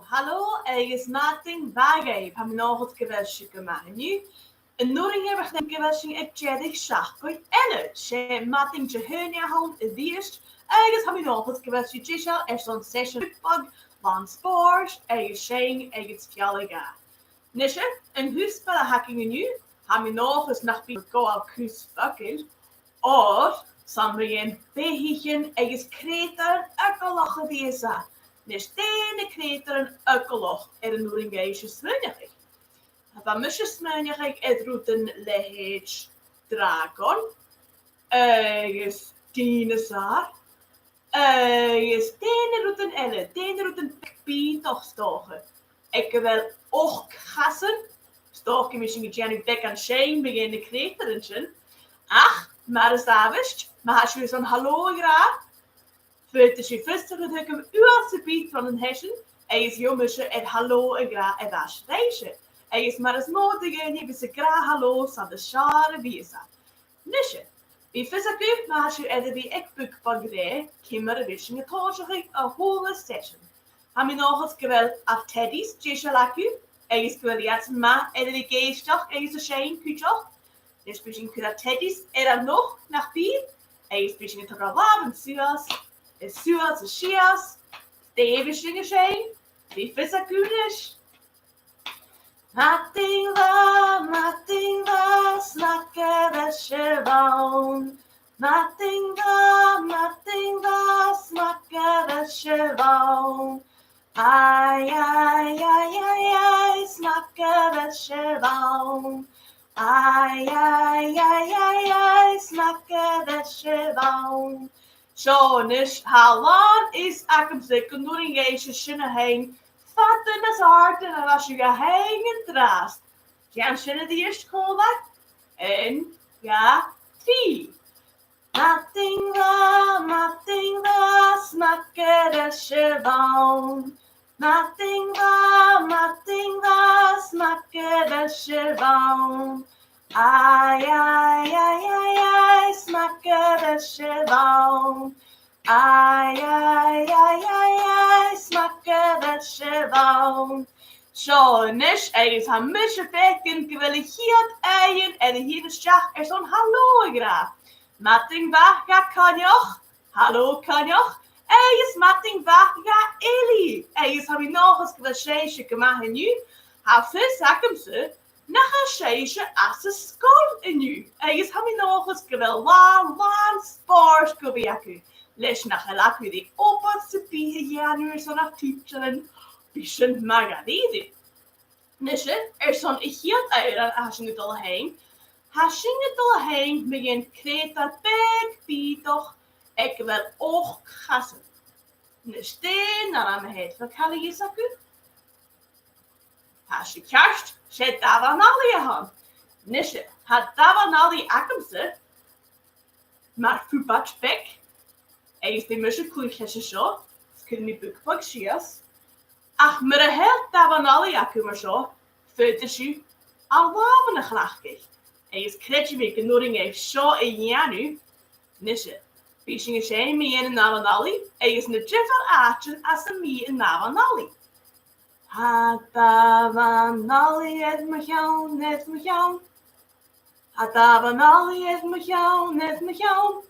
Hallo, is Martin Bagay, pam nog het geweldig gemaakt. Nu, een noring heb ik geweldig ik jedig schachkoit en she Martin Jehunia hond is eerst. Is heb ik nog het geweldig jishal zo'n session bug van sport, shane, is fjaliga. Nische, een huisspel hacking nu, heb ik nog eens nach bij go al kus fucking, or samen een behichen, is kreter, lachen die is dat. Nes de kreteren ökoloch een noringeische smönjachig. Hava mysje smönjachig routen lehage dragon. Is dinosaur. Is routen elle. Routen pie toch stogen. Ik wil ook gassen. Stoken misschien Jenny Beck en Shane begin de kreterentje. Ach, maar is dat wist. Maar als je zo'n hallo graag. Voordat je vestigt het hem uitsgebied van een hessen, is jongens het hallo en graag en was reisje. Is maar eens moedig en je ze graag hallo aan de schare visa. Nisje, wie visakup maar als je er die ik boek van grij, kimmer een beetje een hele session. Ham je nog eens geweld af Teddy's, Jishalaku, is geweld jetzt maar er die geestig, is een shame kuchog. Dus misschien kunnen Teddy's er nog naar bier, is misschien het ook al laven, zoals. Suas en Shias, de eeuwige zijn, die visakunis. Matting va, snakke vesje vaun. Matting va, snakke vesje vaun. Ai, snakke vesje vaun. Ai, snakke vesje vaun. Shonish, how long is Akum Sick Noringeische Shinna hang? Fatten as hard and as you got hanging trust. Jan Shinna the eerste cola? En ja, 3. Nothing va, snakke de chevaun. Nothing va, snakke de chevaun. Ai, snakke de chevaun. Ai, snakke de chevaun. Shonish, is haar misje vekken, gewilligiert eigen en hier de schach zo'n hallo graag. Matting va, ja kanjoch. Hallo kanjoch. Is matting va, ja Eli. Is heb je nog eens gewilligiert gemaakt nu. Haar vis hakken ze. Nach een scheisje als een school in u. Is heb je nog eens gewel lang sport kubiaku. Les nach een laku die open te bieden januur zo nach titelen. Bisschen magadidi. Nisje, zo'n hield eieren als je het al heen. Als je het al heen begint kreta bek bietoch. Ik wil ook gassen. Nisje, naar mijn heet van Kalisaku. Als je kerst, zet davanali aan. Nisje, had davanali akumse. Maar fubat bek. Is de musje koeltje zo. Kunnen we boekbak schias. Ach, maar een heel davanali akummer zo. Föters u al waven glachtig. Is kretje me genoring heeft zo in janu. Nisje, wie zijn me in een davanali. Is een jeffer aatje als een me in davanali. Hatavanali het mejaun, het mejaun. Hatavanali het mejaun, het mejaun.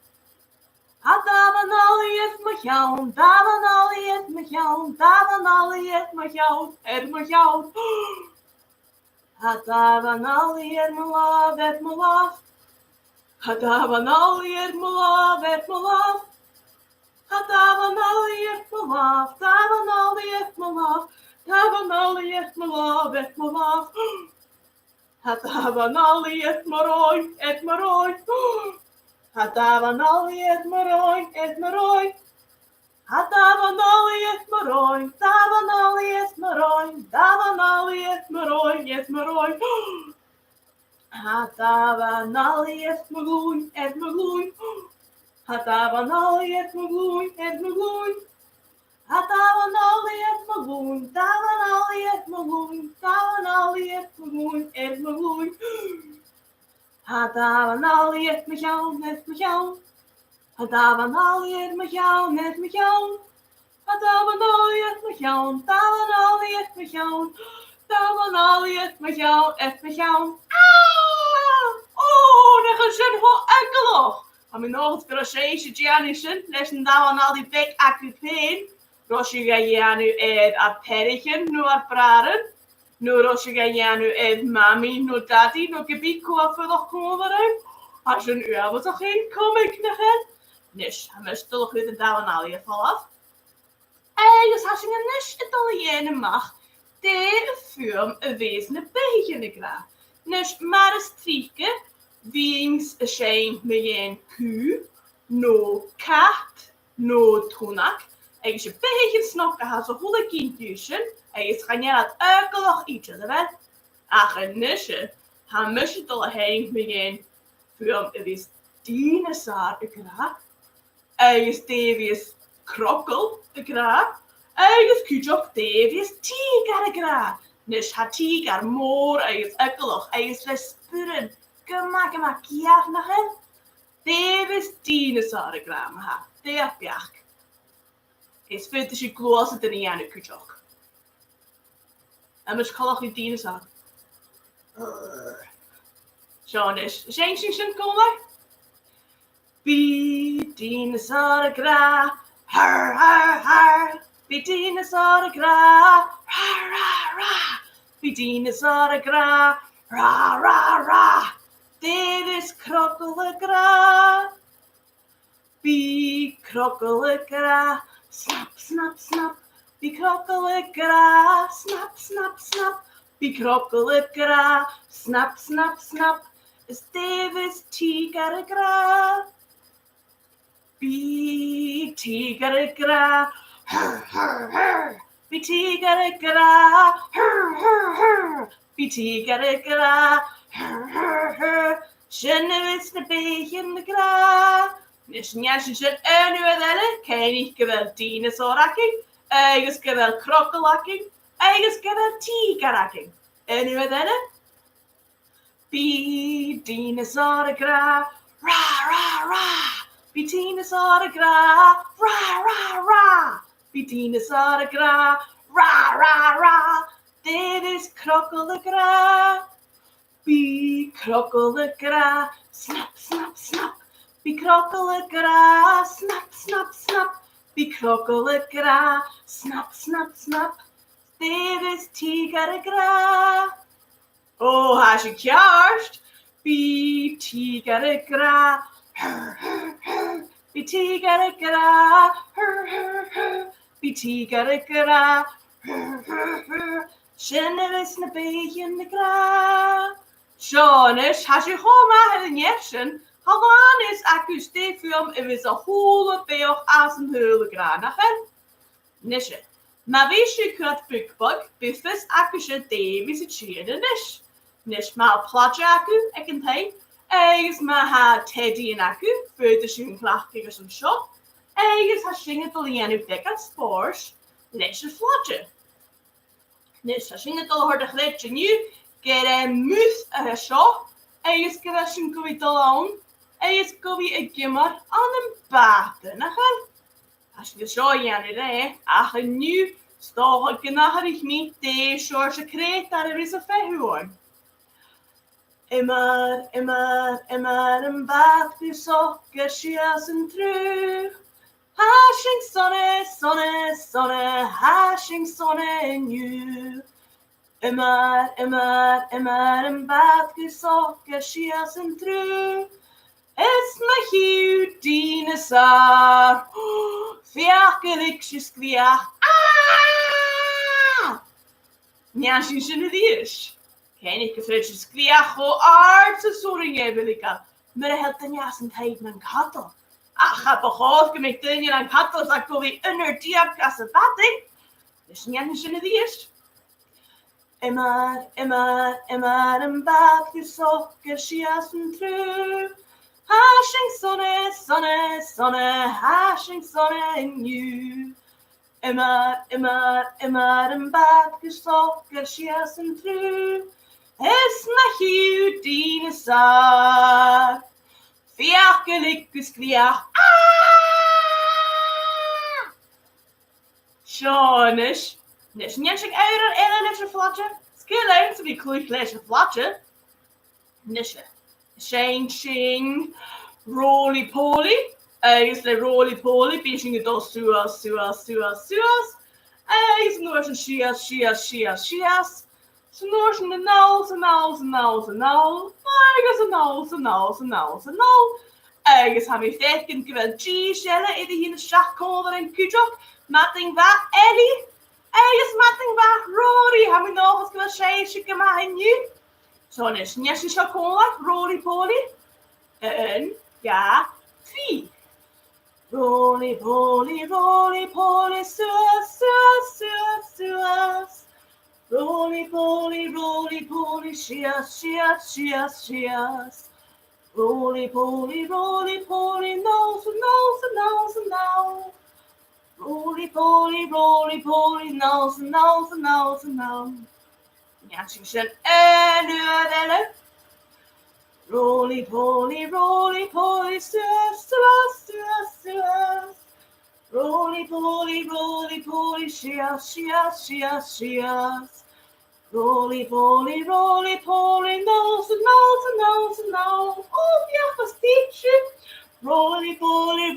Hatavanali het mejaun, davanali het mejaun, davanali het mejaun, het mejaun. Hatavanali het melav, het melav. Hatavanali het melav, het melav. Hatavanali het melav, davanali het melav. Hatavanali het melav, het melav. Hatavanali het maroi, het maroi. Hatavanali het maroi, het maroi. Hatavanali het maroi, davanali het maroi, davanali het maroi, het maroi. Hatavanali het meloen, het meloen. Hatavanali het meloen, het meloen. Hatavanali het meloen, davanali het meloen, davanali het meloen, het meloen. Hatavanali het mejaun, het mejaun. Hatavanali het mejaun, het mejaun. Davanaliet met jou, davanaliet met jou, davanaliet met jou, et met jou. Dat is een heel ekelig. Maar mijn nog het grootste Janisje, lezen davanal die bek acupeen. Rosje ga je nu het perrichen, nu het praten. Nu rosje ga je nu het mami, nu daddy, nu gebied voor de komeren. Als je nu hebben toch geen kom ik nog in. Dus, hij moest toch weer de davanaliet vanaf. Dus als je een nisch Italianen mag, de film een wezenlijk beetje graag. Dus maar eens trieken, wiens zijn met een kuur, no kat, no toenak. En je beetje snakken had zo goede kindjes. En je gaat niet het ekelig iets, wel? Ach, een nisje, hij moest toch heen met een film een wees dinosaur graag. En je stevies krokkel graag. Agus cúteach Davies tígar gra. Nus ha tígar mór agus ekkelach agus le spuren. Gema kiach nach hen. Davies dinosaur gra ma ha. Deach biach. Is fyrt is je glose den i anu cúteach. En mus callach i dinosaur. Sean is. Zijn sin komen? Be dinosaur gra. Har har har. Be dinosaur gra, ra ra ra. Be dinosaur gra, ra ra ra. Dit is krokkele gra. Be krokkele gra, snap snap snap. Be krokkele gra, snap snap snap. Be krokkele gra, snap snap snap. Is Davis tiger gra. Be tiger gra. Hur, hur, hur. Vi tigare gra, hur, hur, hur. Vi tigare gra, hur, hur, hur. Känner visst det begen gra. Nishen jashin shen nu adelle, ken ik wel dinosaurakking, eigens wel krokkelakking, eigens wel tigerakking. Nu adelle? Bi dinosaur gra, ra ra ra. Bi dinosaur gra, ra ra ra. Dinosaur gra, ra ra ra. Dit is krokkele gra. Be krokkele gra, snap snap snap. Be krokkele gra, snap snap snap. Be krokkele gra, snap snap snap. Dit is tiger gra. Oh, has je kjarst? Be tiger gra, hur hur hur. Be tiger gra, hur hur hur. Be tiger gra, hur hur hur. Känner visst när begen gra. Jonas, has je gewoon maar een jetsen? Hallo is akoestiek film en we zijn hele veel als een hele granachen. Nisje. Maar wees je krat bukbak, bifes akusje Davies het chierde nish. Nish maar platje aku, ik en hij. Eigens maar ha Teddy en aku, voor de schoen klachtigers en shop. Eigens ha schinget al in uw dek aan spoors. Nish het flatje. Nish ha schinget al hoorde gletje nu. Get een muth a shop. Eigens gewasschen koe alone. Eigens koe een gimmer aan een baten. Als je zo aan het rijden, ach en nu sta ik nachtig met de soorten kreet dat er is een verhuur. Immer een baatje sokkersjes en terug. Hashing sonne, hashing sonne nu. Immer een baatje sokkersjes en terug. Es mag je dinosaur. Fiakelikjes kwiach. Njasje zullen die is. Ken ik gefrutjes kwiach ho aardse soringen wil ik al. Maar hij had dan jas een tijd mijn kattel. Ach, heb ik gehoord gemik toen je een kattel zag hoe wie onder die abkasse batting. Dus njasje zullen die is. Immer een baatje sokkersjes en terug. Hashing sonne, hashing sonne nu. Immer een baatje sokkersjes en terug. Es mag je dinosaur. Fiakelikkus kwiach. Schoonisch. Nis njensik eier en een is een flatje. Skilling, so die kloeit les een flatje. Nisje. Shing, roly-poly. Is de roly-poly, bishing het al suas. Is noors een shias. Ze noors een nal. Is een nal. Is heb ik feken geweld G-shellen in de hier schachkolder en kujok. Matting wa Ellie. Is matting wa Rory. Heb ik nog eens geweld scheisje gemaakt nu. Zo'n is nesje schachkolder, roly-poly. En ja, 3. Roly-poly, suas. Roly-poly, shias. Roly-poly, nose. Roly-poly, nose. Ja, ze zijn en Roly-poly, suas. Roly-poly, shias. Roly-poly, nose. Oh, ja, was teacher. Roly-poly,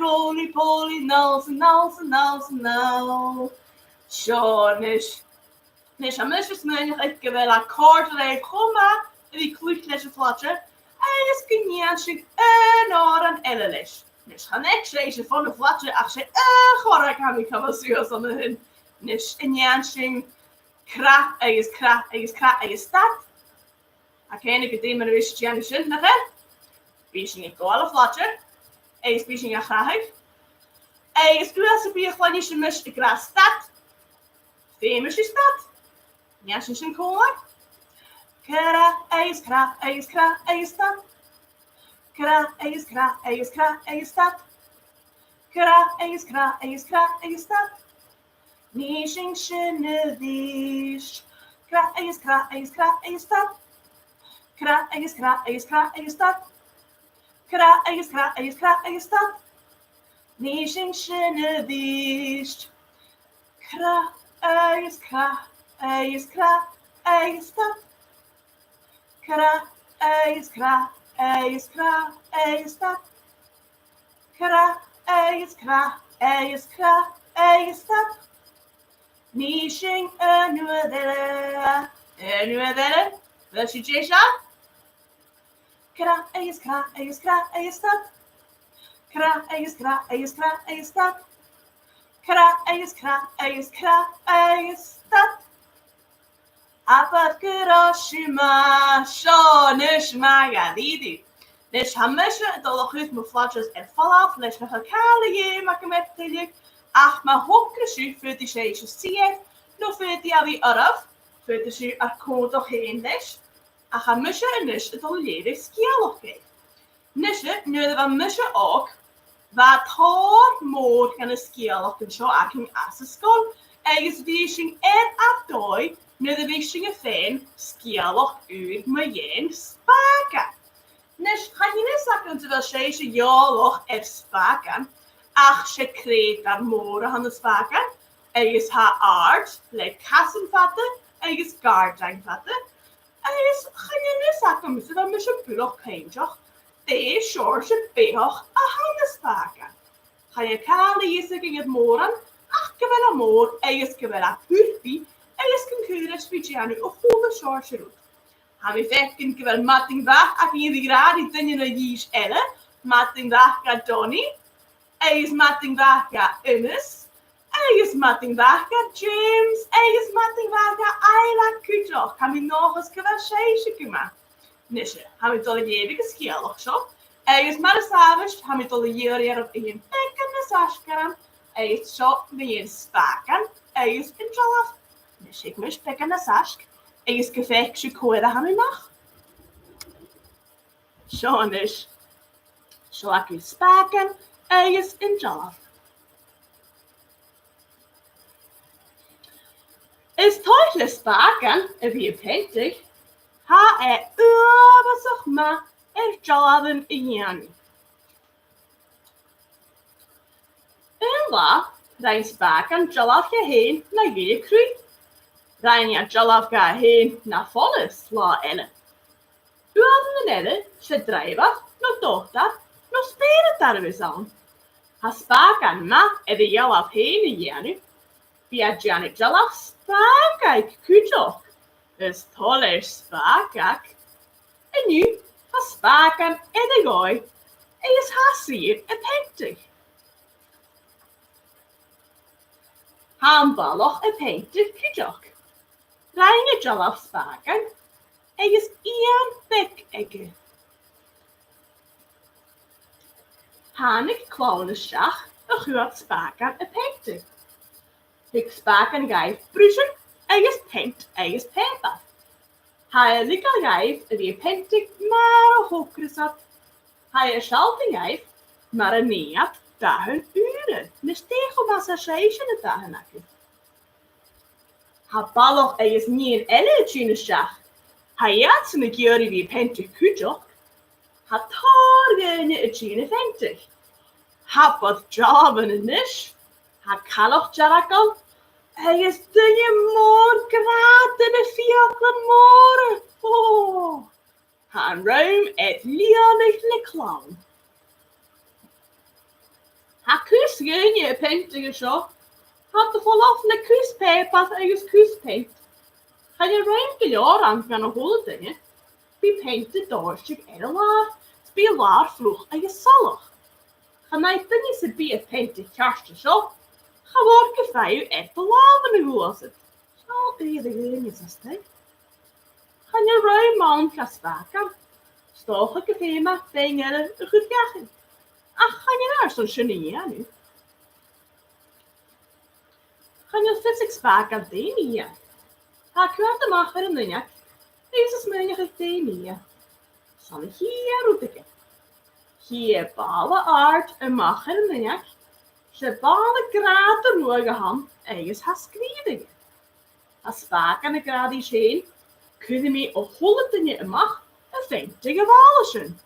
nose. Schoonisch. Nis aan misjes menig ik wel akkoord leef gomma. Die kloeitlessen flatje. En is kinjansig en oren elleles. Nis gaan ik deze van de flatje ach ze gork heb ik wel zuurs aan de hun. Nis in jansing. Kra, is stad. Ken ik het in mijn wist Janis zin nog hè? Biesing ik alle flatje. Is biesing ja graag. Is u als een kleine mis de kra stad. Famous is stad. Ja, ze zijn koor. Kra, stad. Kra, stad. Kra, stad. Nishing Shinadish. Kra, stad. Kra, stad. Kra, stad. Nishing Shinadish. Kra, stad. Kra, stad. Stad. Nishing Anuadella. Wil je Jesha? Kra, stad. Kra, stad. Stad. Apat Kuroshima. Schoonisch magadidi. Nes hamesje dat nog goed mijn flatjes en vanaf. Les nog een kale je maken met tillik. Ach, maar hokkers voor die zeetjes zie. Nu voor die abi araf. Voor die ze akkoord toch heen les. Ach, hamesje en nes het al leren skialog geeft. Nesje, nu dat we mesje ook. Wat hoor morgen een skialog en zo aking asseskol. Eigens wiesing en afdooi. Nu de wiesingen fijn skialog uit me jen spaken. Nes ga je niet zeggen terwijl ze jaloch er spaken. Ach, ze kreeg daar morgen aan de spaken. Eigens haar aard, like kassenvatten, eigens gaardangvatten. Eigens ga je niet zeggen terwijl me ze blok heentjoch. De shortje behoch a handen spaken. Ga je kale je zeggen het morgen. Ach, gewel amor, eigens gewel a purpi. Eigens kan keuren speciaal een goede shortje roet. Gaan we vechten gewel matting weg, ach hier die graad die ten je naar jies elle. Matting weg gaat Johnny. Eigens matting weg gaat Ines. Eigens matting weg gaat James. Eigens matting weg gaat Ayla Kutjoch. Gaan we nog eens gewel scheisje gemaakt. Nisje, gaan we tolle jevige schierig zo. Eigens maar de savage, gaan we tolle jaren op een bekken de saskeren. Eigens zo weer spaken. Eigens in jollof. Nisje, ik mis bekken de sask. Eigens gevechtje koeien gaan we nog. Zo nish. Zo ik je spaken. Eigens in jollof. Is toitle spaken, wie pentig. Ha überzog ma jobben igen. Ella Rhain sbagan jalaf je heen na je krui. Rhain ja jalaf ga heen na volles la enne. U hadden de nelle, se drijver, no dochter, no spelen daar weer aan. Ha sbagan na de jalaf heen janu. Via Janet jalaf spagak kujok. Dus toller spagak. En nu ha sbagan de gooi. En is hasier pentig. Hamballoch pentig kujok. Rhain jalaf sbagan. Is ian bek egge. Hanig klaune schach, chuat spakan pentig. Ik spakan gaif bruisen, is pent, is pepa. Hij ligal gaif die pentig maar hokrisat. Hij schalting gaif maar neat dagen uren. Nestego massation dagen akje. Ha balloch is niet elle tjune schach. Hij had zijn keurig die pentig kujok. Ha targene het tjune pentig. Ha wat jaben en nish. Ha kaloch jarakal. Hij is de moor graten de fiaklen moren. Oh. Ha ruim et lianig le clown. Ha kus je pentige zo. Had de volaf le kuspepas eigens kuspaint. Ga je ruim jaar aan gaan holen dingen. Wie paint de doorstuk en laar. Speel laar vloeg en je sallig. Ga mij dingen ze bij het pentig kerstje zo. Ga worken van je echt de laven gewassen. Zo eerder is het steek. Ga je ruim aan gaan spaken. Stoog ik thema dingen goed jagen. Ach, ga je naar zo'n genie nu. Ga je fysiek spaken dingen. Ha kwart de macher en dinjak. Deze is menige themie. Zal ik hier roeteke. Hier balen aard en macher en dinjak. Ze balen graten roege ham. Eigens ha skrivingen. Ha spaken en gradies heen. Kunnen me op hullet in je mag. En ventige wallen.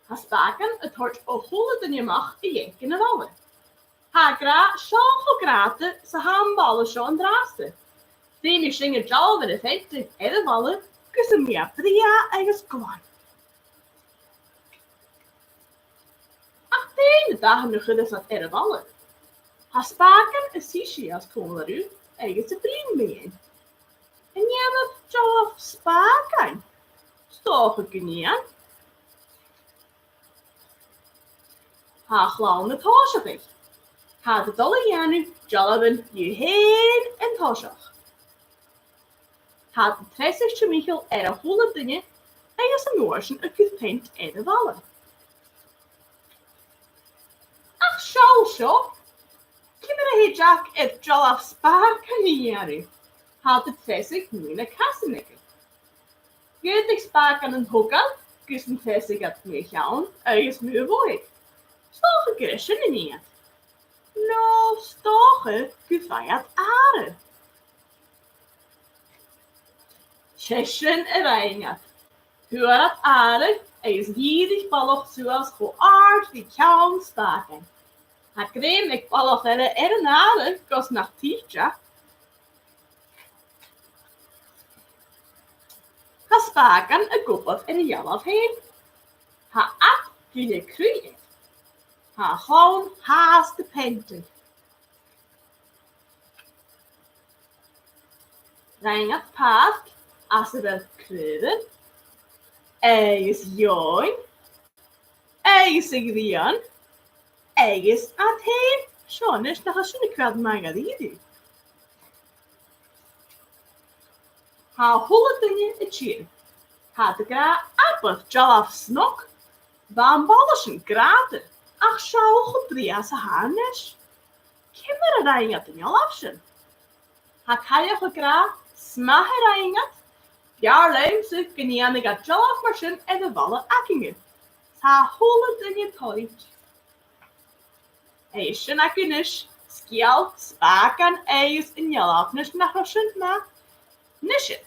Ha spaken het hort op hullet in je mag. En jenken en wallen. Ha gra sjálf graten ze handballen zo en draasten. Die zingen jalv en effecten en de wallen kussen meer pria en skwan. Ach, de dagen nog eens wat er wallen. Ha spaken en sishi als komen u eigen te vrienden bijeen. En je hebt jalv spaken. Stogen kunnen. Ha glauwen het hoosje. Ha de dolle janu jalven je heen en toshach. Ha de 30 Michel er een holle dingen en je zijn noorsen een kutpint en de wallen. Ach, zo. Kimmer he jack et jalaf spaken janu. Ha de 30 mine kassennekken. Geutig spaken en hoekal, kussen 30 at meegaan, eigens muur woig. Stoge gerschen niet. No, stoge, kufayat are. Session ereignat. Huarat are, is giedig balloch zoals geaard die kaum spaken. Ha kreem ik balloch er are, kos nach tiefja. Ha spaken een koppel en een jalaf heen. Ha at, die kruien. Ha gewoon haast de pentig. Reingat paak, als ze wel kleuren. Eigens join. Eigens sigrian. Eigens at heen. Schon is nog een schöne kwad margaridi. Ha holle dingen het chier. Ha de gra appel jalaf snok. Bamballen graten. Ach, zo goed priase harnes. Kimmer reingat in jalafschen. Ha kalja gegra, smahe reingat. Jaar leem ze genianiga jalafmarschen en de wallen akkingen. Ha holle dingen toit. Eischen akkinisch, skial, spakan, eis in jalafnisch nachraschen na. Nisje.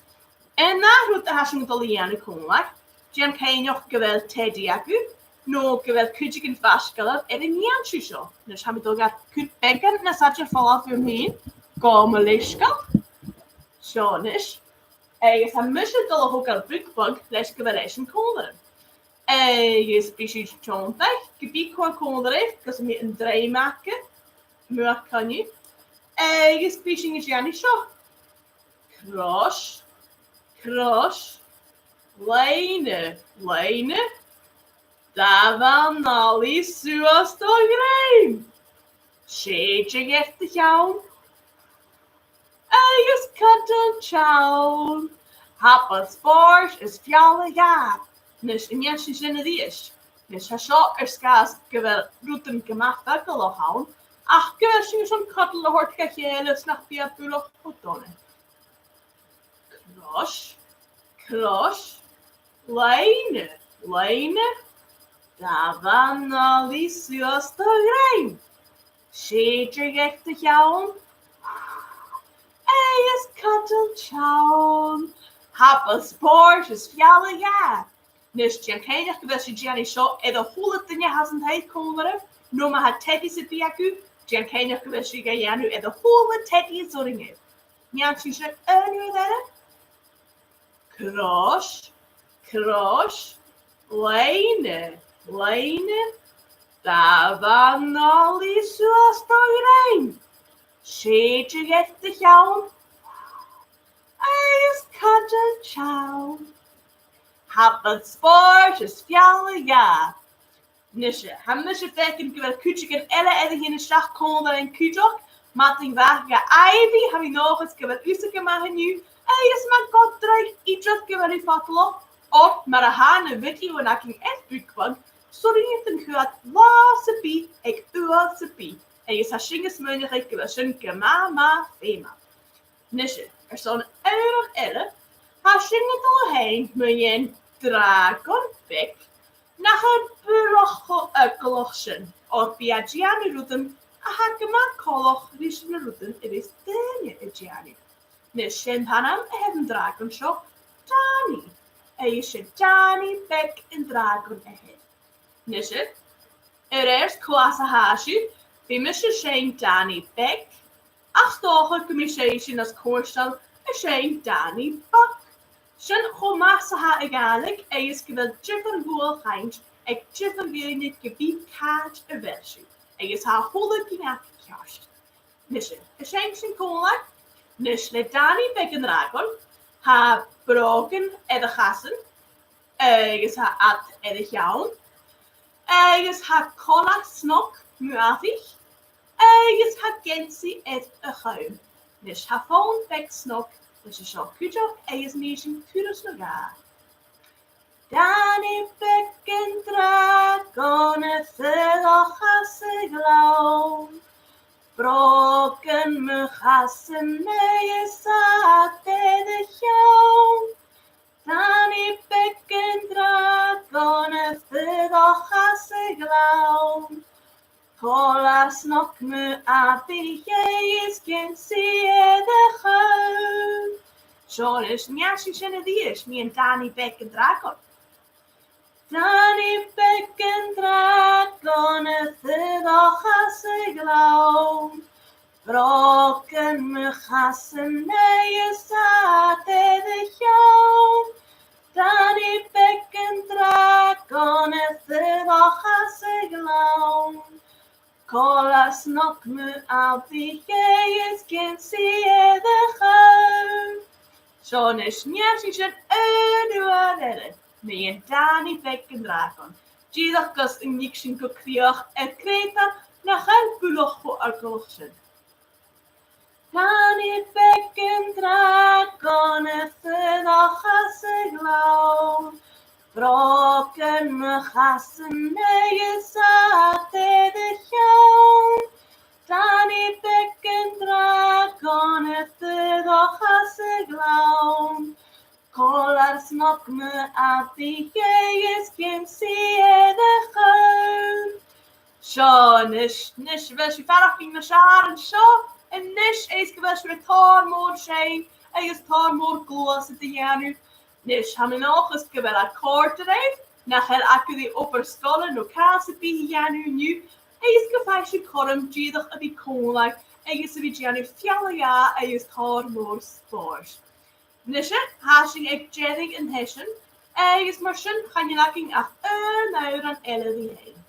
En na roet de haschen Italianen konlak. Jem kein nog geweld tedi akku. no gyfer cwdig yn fasgalad yn ian sio. Nes ham i dogat cwd began na sadja falaf yw'n hyn, go malisgal. Sio nes. Is a mission dol o gael brickbug les gyfer eis yn colder. Is species tionfach, gebied kwa colder gos mi yn drei maken. Mua kan je. Is species is jani sio. Cross. Leine. Davan nali suas do grein. Shading efter jaun. Is cuddle chown. Hapa sport is fjalla ja. Nis in jesje zin is. Nis ha shot skas gyfer rwtyn gymach fegol o hawn. Ach gyfer sy'n son cuddle o hort gachele snappy a buloch hodone. Cross. Leine. Davan nali suas do grein. Shading efter jaun. Is cuddle chown. Hapa sport is fjalla ja. Nis jan keinig gyfer sy'n Gianni sio edrych hwle dynia hasyn haid colder. No ma ha teddy sy'n biagu. Jan keinig gyfer sy'n gaianu edrych hwle teddy is oringe. Nian sy'n sy'n ynnu edrych. Cross. Leine. Davan nali suas do grein. Shading efter jaun. Is cuddle chown. Hapa sport is fjalla ja. Nisje, ham nisje fekken gyfer cwtig yn edrych yn y siach colder yn cwtog. Mating fach ga ivy ham I nog eens gyfer usig yma hynny. Is ma goddraig idrot gyfer I ffatlo. Or mar a han y fideo yn ac yn edbwygwag. Sorry het yn chwad la sy bi ag ua sy bi. Is ha synges mynig ag gyfer sy'n gyma fema. Nisje, son erg. Ha synget al heen mynig dragon bek. Nach het buloch yglochsyn. O'r biagian I rwydyn a ha gyma coloch rys yn rwydyn is dynia y gianni. Nes sy'n panam hefn dragon sio Dani. Is Dani bek yn dragon ehed. Nes klas a hasju. Fi mysio sy'n Dani bek. Ach doch y gymysation as cwrstal sy'n Dani bak. Sy'n chomas a ha egalig is gyfer gyfer hwyl chaint ag gyfer fyrnid gebied cad y fersiw. Is ha hwle gynnach ciast. Nisyn, sy'n colag. Nis le Dani beg yn dragon. Ha brogen edrych asen. Is ha at edrych iawn. Is ha colag snok muafich. Is ha gensi ed y chawn. Nis ha ffôn beg snok. Nis sio cwtog is nisyn cwrws no ga. Dani beg yn dragon y ffyddwch as y glawn. Broken me gassen is at edrych iawn. Dani beg yn dragon y ffyddwch as y glawn. Colar snok me a is gensi edrych iawn. Sean is nias sy'n y ddies, mi yn Dani beg yn dragon. Dani beg yn dragon y ffyddwch as y glawn. Broken me gassen is at edrych iawn. Dani beg yn dragon y ffyddwch as y glawn. Colar snok me a is gensi edrych iawn. Sean is nias sy'n ynnu mi yn Dani beg yn dragon. Gyddoch gos yn nig sy'n gwcrioch creta na chael bwloch o argolchsyn. Dani beg yn dragon y ffyddwch as y glawn. Broken me gassen is at edrych iawn. Dani beg yn dragon y ffyddwch as y glawn. Colar snok me a is gensi edrych iawn. Sio, nis fel sy'n farach fi'n siar yn sio. Nis eis gyfer sy'n tor mor sein. Eis tor mor glos y dianw. Nis ham yn och ys gyfer a cort yr eif. Nachher acw di op scola no cael sy'n bi hianu nu, eis gyfaisiw corym ddyddoch ydi cwmlau, eis ydi gianu fiala ia eis tor mor spors. Nisha, hashing ek jedig in heshen, eis marshin chanjelaking ach nauran eledi heen.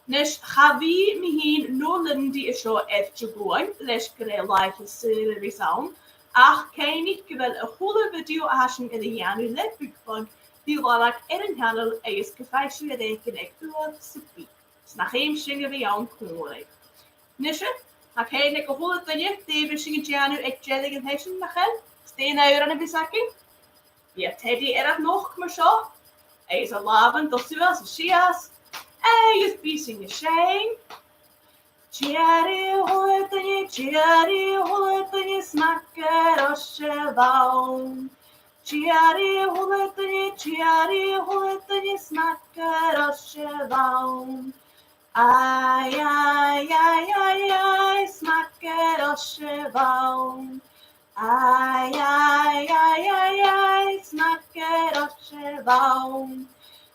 Nish chavi mihin no lindi isho et jugoin, lesh gre like sir risaum, ach keinig gewel a hole video hashing in the janu letbukbug, die lalak in handel eis gefaishu reken ek duot supi. Snach heem shinge vi aan koolek. Nisha, ha keinig a hole dinje, David shing janu ek jedig in heshen nachel, steen aan een bisaking. Ja, Teddy erg nog maar zo. Eis a laven, dosuas, shias. Eis bising a shame. Chiari holetanje, smakker osje vaum. Chiari holetanje, smakker osje vaum. Ai, smakker osje vaum. Ai, smakker osje vaum.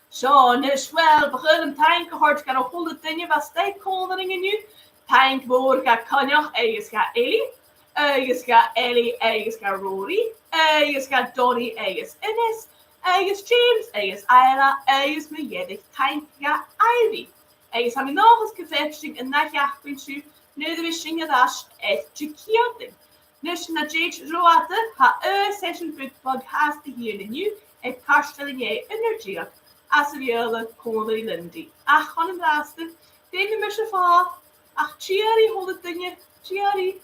Sean is wel beginnen tank hard gaan op 100 dingen was tijd koningen nu. Tank voor gaat kanjach, eigens gaat Ellie. Eigens gaat Ellie, eigens gaat Rory. Eigens gaat Donnie, eigens Ines. Eigens James, eigens Ayla, eigens Mejedig. Tank gaat Ivy. Eigens hebben we nog eens gevestigd en na jachtpuntje. Nu de wissingen das echt gekielding. Dus na Jade Roate ha session bookbug haast hier de nu. En karstelling je energie. As we willen komen die Lindy. Ach, gewoon een laatste. Tegen me ach, cheery, hol het dingetje. Cheery.